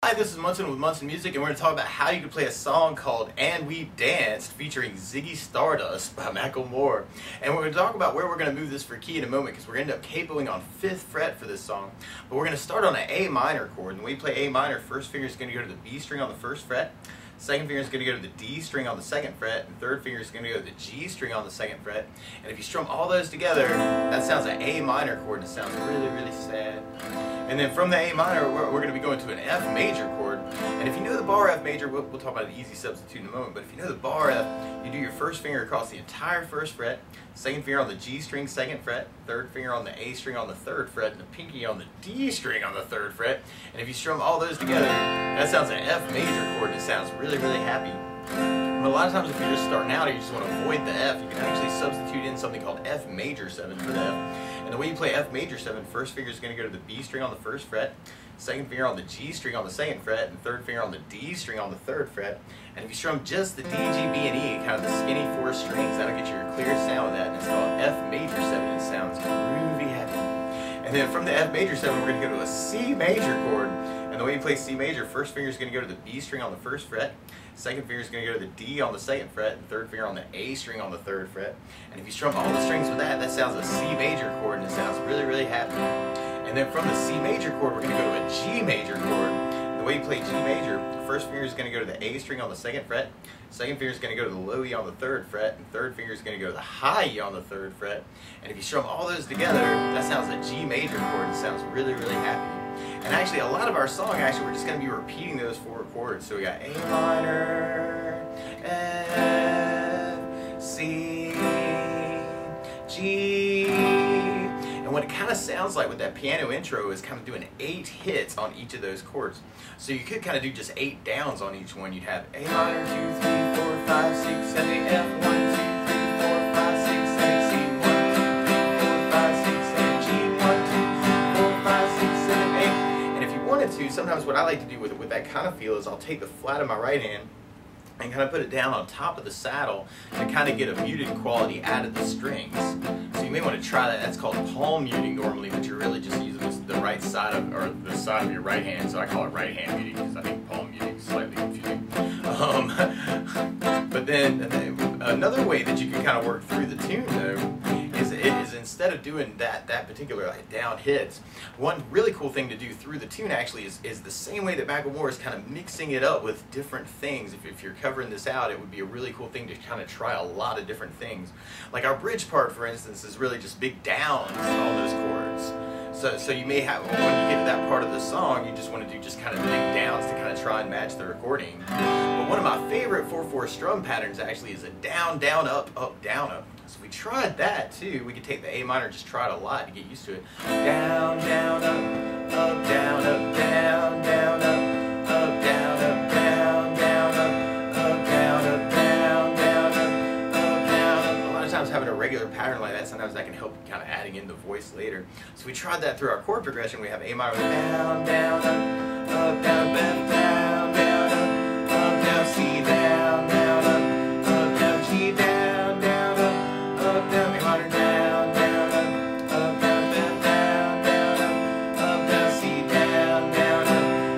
Hi, this is Munson with Munson Music, and we're going to talk about how you can play a song called And We Danced featuring Ziggy Stardust by Mackelmore. And we're going to talk about where we're going to move this for key in a moment because we're going to end up capoing on 5th fret for this song. But we're going to start on an A minor chord. And when we play A minor, first finger is going to go to the B string on the 1st fret. Second finger is going to go to the D string on the 2nd fret, and third finger is going to go to the G string on the 2nd fret. And if you strum all those together, that sounds like an A minor chord, and it sounds really, really sad. And then from the A minor, we're going to be going to an F major chord. And if you know the bar F major, we'll talk about an easy substitute in a moment, but if you know the bar F, you do your first finger across the entire 1st fret, second finger on the G string 2nd fret, third finger on the A string on the 3rd fret, and the pinky on the D string on the 3rd fret. And if you strum all those together, that sounds like an F major chord, and it sounds really, really happy. But a lot of times if you're just starting out and you just want to avoid the F, you can actually substitute in something called F major 7 for the F. And the way you play F major 7, first finger is going to go to the B string on the 1st fret, second finger on the G string on the 2nd fret, and third finger on the D string on the 3rd fret. And if you strum just the D, G, B, and E, kind of the skinny 4 strings, that'll get you a clear sound with that. And it's called F major 7, and it sounds groovy happy. And then from the F major 7, we're going to go to a C major chord. And the way you play C major, first finger is going to go to the B string on the 1st fret, second finger is going to go to the D on the 2nd fret, and third finger on the A string on the 3rd fret. And if you strum all the strings with that, that sounds a C major chord, and it sounds really, really happy. And then from the C major chord, we're going to go to a G major chord. And the way you play G major, first finger is going to go to the A string on the 2nd fret, second finger is going to go to the low E on the 3rd fret, and third finger is going to go to the high E on the 3rd fret. And if you strum all those together, that sounds a G major chord, and it sounds really, really happy. And actually, a lot of our song, we're just going to be repeating those 4 chords. So we got A minor, F, C, G. And what it kind of sounds like with that piano intro is kind of doing 8 hits on each of those chords. So you could kind of do just 8 downs on each one. You'd have A minor, 2, 3, 4, 5, 6, 7, 8, F, 1, 2, 3, 4, 5, 6, 7, C, 1, 2, 3, 4, 5, 6, 7, G, 1, 2, 4, 5, 6, 7, 8. And if you wanted to, sometimes what I like to do with that kind of feel is I'll take the flat of my right hand and kind of put it down on top of the saddle to kind of get a muted quality out of the strings. So you may want to try that. That's called palm muting normally, but you're really just using the right side of, or the side of your right hand. So I call it right hand muting because I think palm muting is slightly confusing. But then another way that you can kind of work through the tune though is instead of doing that particular down hits, one really cool thing to do through the tune actually is the same way that Mackelmore is kind of mixing it up with different things. If you're covering this out, it would be a really cool thing to kind of try a lot of different things. Like our bridge part, for instance, is really just big downs on all those chords. So you may have, when you get to that part of the song, you just want to do just kind of big downs to kind of try and match the recording. But one of my favorite 4/4 strum patterns actually is a down, down, up, up, down, up. So we tried that too. We could take the A minor, just try it a lot to get used to it. Down, down, up, up, down, up, down, down, up, up, down, up, down, down, up, up, down, up, down, down, up, up, down, up. A lot of times having a regular pattern like that, sometimes that can help kind of adding in the voice later. So we tried that through our chord progression. We have A minor with down, down, up, down, F, down, down, up, down, C, down, down, up, down, G, down, down, up, down, A minor, down, down, up, down, F, down, down, up, down, C, down, down,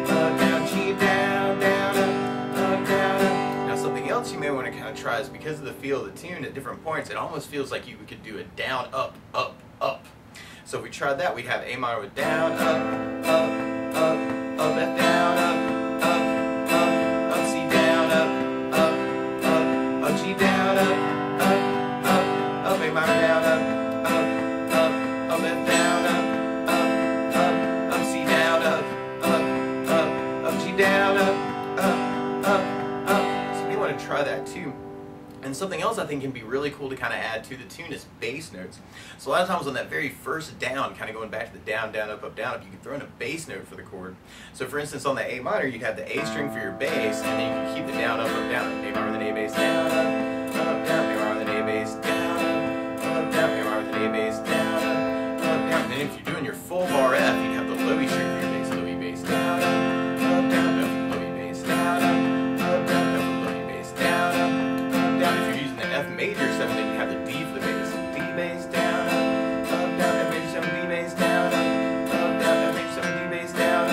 up, down, G, down, down, up, down, up. Now something else you may want to kind of try is because of the feel of the tune at different points, it almost feels like you could do a down, up, up, up. So if we tried that, we'd have A minor with down, up, up, up, F down, up, C down, up, G down, up, A minor down, up, F down, up, C down, up, G down, up. So we want to try that too. And something else I think can be really cool to kind of add to the tune is bass notes. So a lot of times on that very first down, kind of going back to the down, down, up, you can throw in a bass note for the chord. So for instance, on the A minor, you'd have the A string for your bass, and then you can keep the down, up, down, A minor with an A bass, down, up, down, A minor with an A bass, down, up, down, A minor with an A bass, down, up, down. And then if you're doing your full bar F, you'd have the low E string for your bass, low E bass, down, up, down, low E bass, down, up, down, low E bass, down, down. If you're using the F major 7, then you have the D for the bass. D bass, down, down, F major 7, D bass, down, down, F major 7, D bass, down,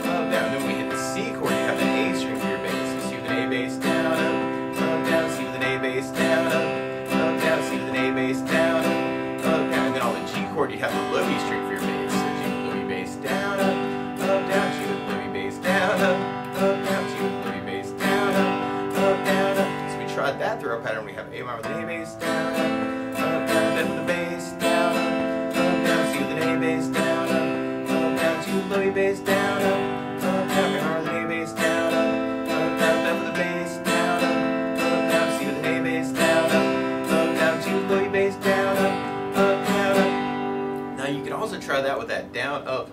down. Then when we hit the C low E bass, down, up, down, R with an A bass, down, up, down with the bass, down, down, C with an A bass, down, down, G with low E bass, down, down, up. Now you can also try that with that down, up,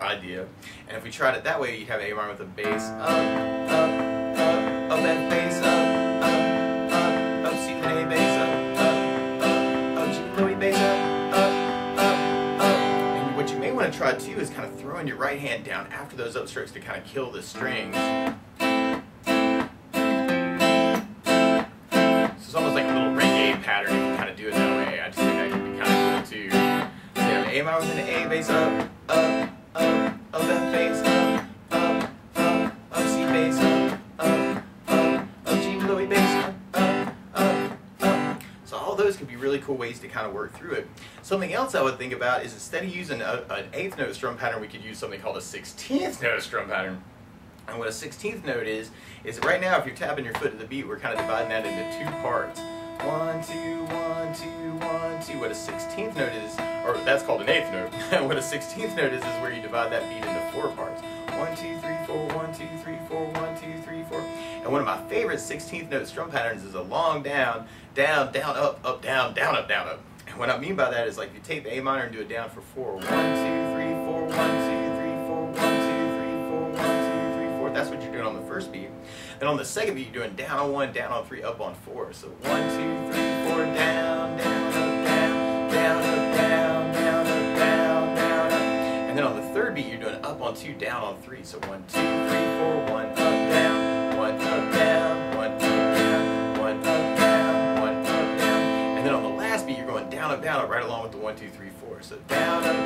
idea. And if we tried it that way, you'd have A minor with a bass, up, F bass, up, C with an A bass, up, G with low E bass, up. And what you may want to try too is kind of throwing your right hand down after those upstrokes to kind of kill the strings. So it's almost like a little reggae pattern if you kind of do it that way. I just think that could be kind of cool too. So you have A minor with an A bass, up, F bass, up, C bass, up, G with low E bass, up. So all those could be really cool ways to kind of work through it. Something else I would think about is instead of using an 8th note strum pattern, we could use something called a 16th note strum pattern. And what a 16th note is right now if you're tapping your foot to the beat, we're kind of dividing that into 2 parts. 1, 2, 1, 2, 1, 2. What a 16th note is, or that's called an 8th note. What a 16th note is where you divide that beat into 4 parts. 1, 2, 3, 4, 1, 2, 3, 4, 1, 2, 3, 4. And one of my favorite 16th note strum patterns is a long down, down, down, up, down, down, up, down, up. And what I mean by that is like you take the A minor and do it down for 4. 1, 2, 3, 4, 1, 2, 3, 4, 1, 2, 3, 4, 1, 2, 3, 4. That's what you're doing on the first beat. Then on the second beat, you're doing down on 1, down on 3, up on 4. So 1, 2, 3, 4, down, down, up, down, down, up, down, down, up, down, down, up. And then on the third beat, you're doing up on 2, down on 3. So 1, 2, 3, 4, 1, up, down, 1, up, down, 1, up, down, 1, up, down, 1, up, down. And then on the last beat, you're going down, up, right along with the 1, 2, 3, 4. So down, up, 1,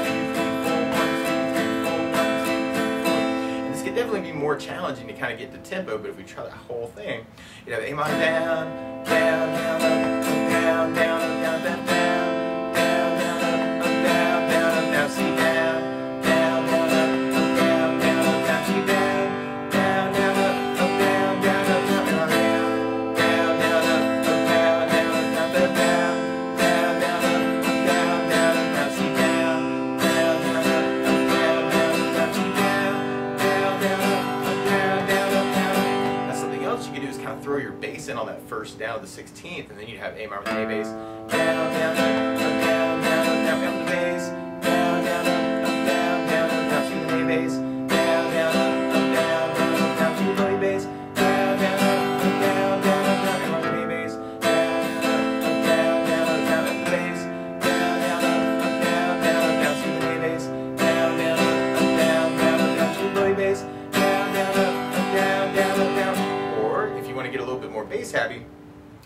2, 3, 4, 1, 2, 3, 4, 1, 2, 3, 4. And this could definitely be more challenging to kind of get the tempo, but if we try that whole thing, you'd have A minor down, down, down, up, down, down, up, down, down, down, down, down, up, down, down, up, down, C down, down, down, up, down, down, up, down, C down, down, down, up, down, down, up, down, down, down, down, down, up, down, down, up, down, down, down, down, up, down, down, up, down, C down, down, down, up, down, down, up, down, C down, down, down, up, down, down, up, down. Now something else you can do is kind of throw your bass in on that first down of the 16th, and then you'd have A minor with an A bass, down, down, up, down, down, up, down, down with the bass, down, down, up, down, down, up, down, C with an A bass, down, down, up, down, down, up, down, C with low E bass, down, down, up, down, down, up, down, A minor with an A bass, down, down, up, down, down, up, down, with the bass, down, down, up, down, down, up, down, C with an A bass, down, down, up, down, down, up, down, C with low E bass, down, down, up, down. Or if you want to get a little bit more bass happy,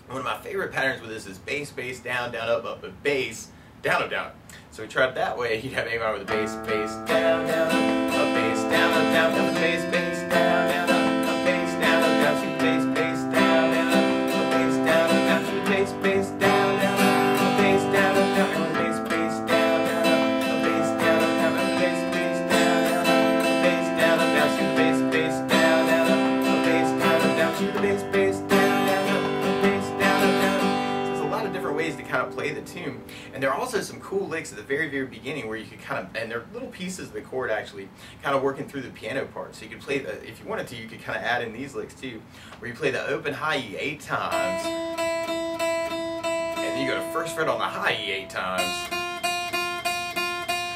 one of my favorite patterns with this is bass, bass, down, down, up, but bass, down, up, down. So we tried it that way. You'd have A minor with a bass, bass, down, down, up, bass, down, down with the bass, bass, down, down, up, bass, down, down, to the bass, bass, down, down, up, bass, down, down, to the bass, bass, down, down, up, bass, down, down, with the bass, bass, down, down, up, bass, down, down, with the bass, bass, down, down, up, bass, down, down, to the bass, bass, down, down, up, bass, down, down, to the bass, bass, down, down, up, bass, down, down. So there's a lot of different ways to kind of play the tune. And there are also some cool licks at the very, very beginning where you could kind of, and they're little pieces of the chord actually, kind of working through the piano part. So you could play the, if you wanted to, you could kind of add in these licks too, where you play the open high E 8 times, and then you go to first fret on the high E 8 times,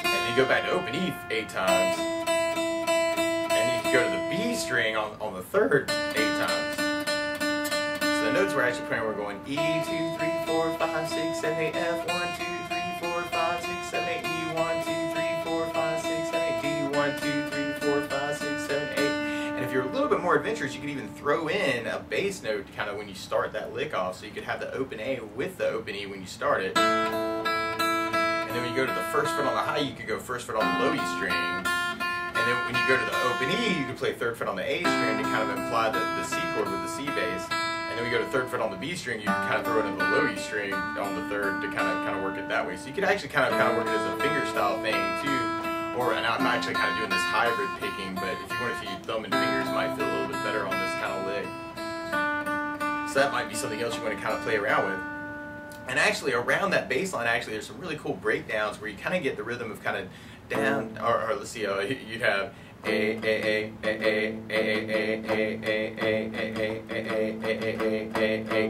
and then you go back to open E 8 times, and then you can go to the B string on the third 8 times. So the notes we're actually playing, we're going E, 2, 3, 4, 5, 6, 7, 8, F, 1, 2, 3, 4, 5, 6, 7, 8, E, 1, 2, 3, 4, 5, 6, 7, 8, D, 1, 2, 3, 4, 5, 6, 7, 8. And if you're a little bit more adventurous, you could even throw in a bass note kind of when you start that lick off. So you could have the open A with the open E when you start it. And then when you go to the first fret on the high, you could go first fret on the low E string. And then when you go to the open E, you could play third fret on the A string to kind of imply the C chord with the C bass. And then we go to third fret on the B string, you can kind of throw it in the low E string on the third to kind of work it that way. So you could actually kind of work it as a finger style thing too. Or, and I'm actually kind of doing this hybrid picking, but if you wanted to use thumb and fingers, it might feel a little bit better on this kind of lick. So that might be something else you want to kind of play around with. And actually around that bass line, actually there's some really cool breakdowns where you kind of get the rhythm of kind of down, or let's see, you'd have A,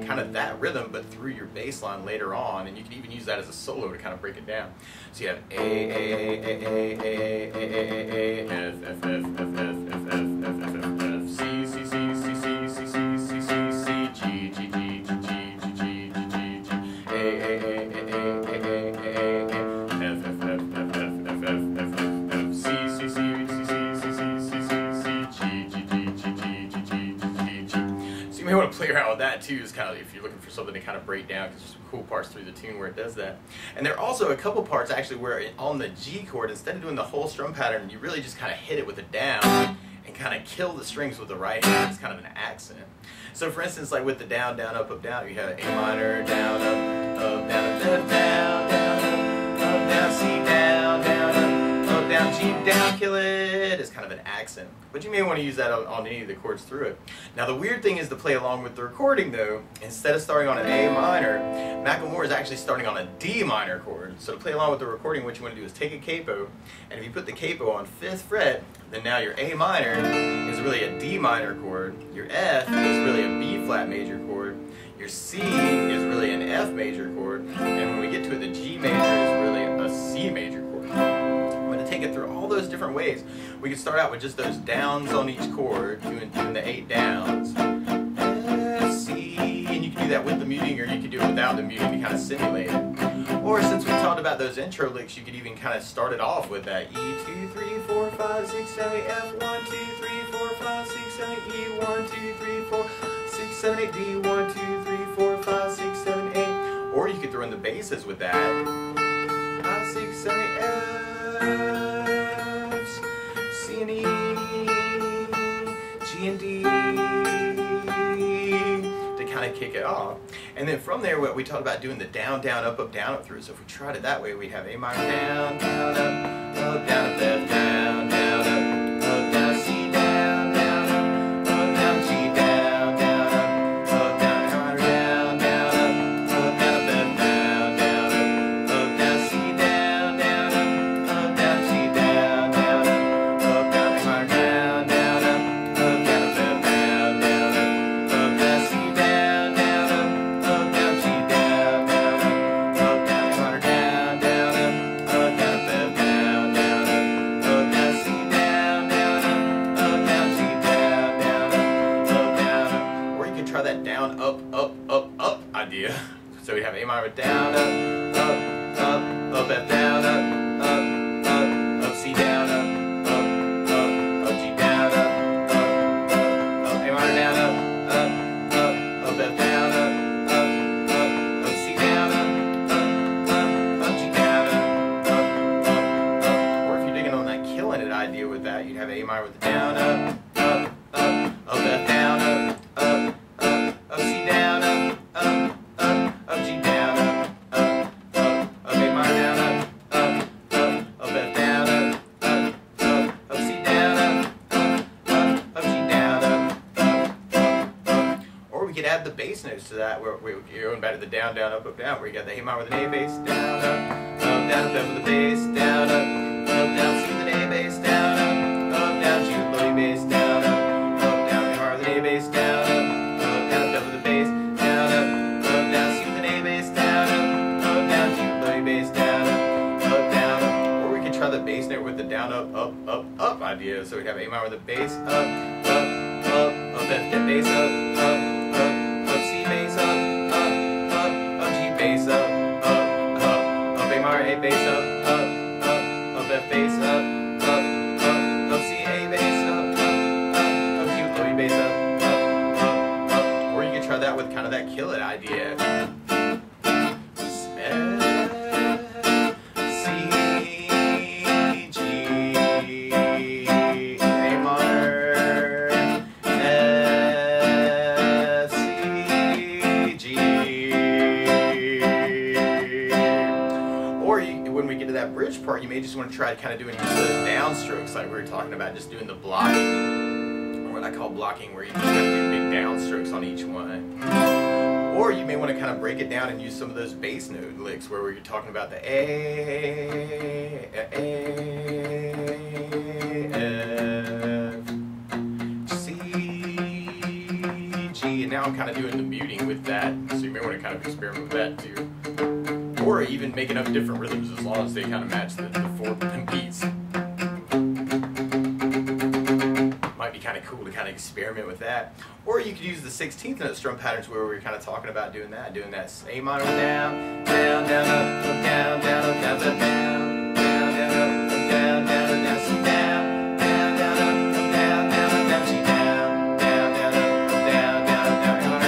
kind of that rhythm, but through your bass line later on, and you can even use that as a solo to kind of break it down. So you have A, F, F, F, F, F, F, F, F, F, F, F, C, C, C, C, C, C, C, C, C, C, G, G, G, G, G, G, G, G, G, G, A, F, F, F, F, F, F, F, F, F, C, C, C, so you may want to play around with that too, is kind of if you're looking for something to kind of break down, because there's some cool parts through the tune where it does that. And there are also a couple parts actually where on the G chord, instead of doing the whole strum pattern, you really just kind of hit it with a down and kind of kill the strings with the right hand. It's kind of an accent. So for instance, like with the down, down, up, down, you have A minor, down, up, down, up, down, down, up, down, C, down, down, up, down, G, down, kill it. It's kind of an accent. But you may want to use that on any of the chords through it. Now the weird thing is to play along with the recording though, instead of starting on an A minor, Mackelmore is actually starting on a D minor chord. So to play along with the recording, what you want to do is take a capo, and if you put the capo on 5th fret, then now your A minor is really a D minor chord, your F is really a B flat major chord, your C is really an F major chord, and when we get to it, the G major is really a C major chord. I'm going to take it through all those different ways. We can start out with just those downs on each chord, doing the 8 downs. F, C, and you can do that with the muting, or you can do it without the muting to kind of simulate it. Or since we talked about those intro licks, you could even kind of start it off with that E, 2, 3, 4, 5, 6, 7, 8, F, 1, 2, 3, 4, 5, 6, 7, 8, E, 1, 2, 3, 4, 6, 7, 8, D, 1, 2, 3, 4, 5, 6, 7, 8. Or you could throw in the basses with that. 5, 6, 7, 8, F's, C and E, G and D, to kind of kick it off. And then from there, we talked about doing the down, down, up, down, up through. So if we tried it that way, we'd have A minor, down, down, up, down, up, F, down, down, up, down, C, down, down, down, G, down, down, up, down, A minor, down, down, up, down, F, down, down, down, C, down, down, down, G, down, down, down, A minor, down, down, down, F, down, down, down, C, down, that down, up idea. So we have A minor with down, up, F down, up, C down, up, G down, up, A minor down, up, F down, up, C down, up, G down, or if you're digging on that killing it idea with that, you'd have A minor with the down, up, F down, up, C down, up, G down, up, A minor down, up, F down, up, C down, up, G down, up. Or we could add the bass notes to that, where we're going back to the down, down, up, down, where you got the A minor with an A bass, down, down, F with the bass, down, down, C with an A bass, down, down, G with the low bass, down, down, A minor with an A bass, down, down, F with the bass, down, down, C with an A bass, down, down, G with the low bass, down, down. Or we could try the bass note with the down, up idea. So we'd have A minor with the bass, up, F, bass, up, C bass, up, G bass, up, A minor, A bass, up, F bass, up, C, A bass, up, G with low bass, up. Or you could try that with kind of that kill it idea. When we get to that bridge part, you may just want to try kind of doing just those downstrokes like we were talking about, just doing the blocking, or what I call blocking, where you just have to do big downstrokes on each one. Or you may want to kind of break it down and use some of those bass note licks where we're talking about the A, F, C, G, and now I'm kind of doing the muting with that, so you may want to kind of experiment with that too. Or even making up different rhythms as long as they kind of match the four beats. Might be kind of cool to kind of experiment with that. Or you could use the 16th note strum patterns where we were kind of talking about doing that A minor down, down, down, up, down, down, up, down, down, down, down, down, up, down, down, down, C down, down, down, up, down, down, down, C down, down, down, up, down, down, down, down,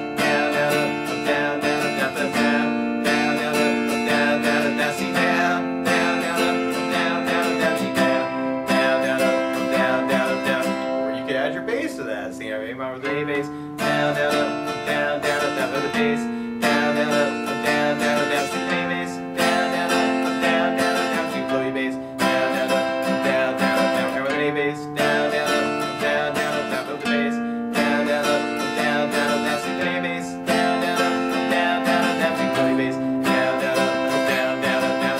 down, down, up, down, down, down, down, down, down, down, up, down, down, down, C down, down, down, up, down, down, down, C down, down, down, up, down, down, down. Or you could add your bass to that. So, you know, A minor with the A bass, down, down, up, down, down, up, down with the bass, down, down, up, down, down, up, down, C A bass, down, down, up, down, down, up, down, C flowy bass, down, down, up, down, down, up, down, with an A bass, down, down, up, down, down, up, down with the bass, down, down, up, down, down, up, down, C A bass, down, down, up, down, down, up, down, C flowy bass, down, down, up, down, down, up, down.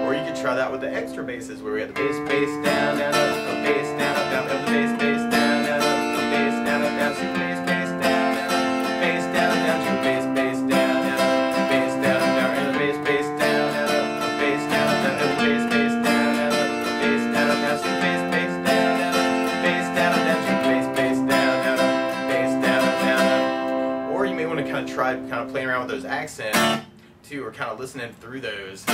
Or you could try that with the extra basses where we got the bass, bass, down, down, up, bass, down, up, down, with the bass, bass, down, down, up, bass, down, up, down, C bass, bass, down, down, up, bass, down, up, down, C bass, bass, down, down, up, bass, down, up, down, and the bass, bass, down, down, up, bass, down, up, down, and the bass, bass, down, down, up, bass, down, up, down, C bass, bass, down, down, up, bass, down, up, down, C bass, bass, down, down, up, bass, down, up, down, up. Or you may want to kind of try playing around with those accents too, or kind of listening through those,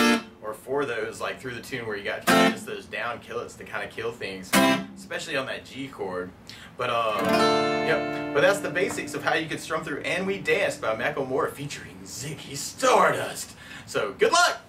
or for those, like through the tune where you got just those down killets to kind of kill things, especially on that G chord. But yep. But that's the basics of how you could strum through "And We Danced" by Mackelmore featuring Ziggy Stardust. So good luck.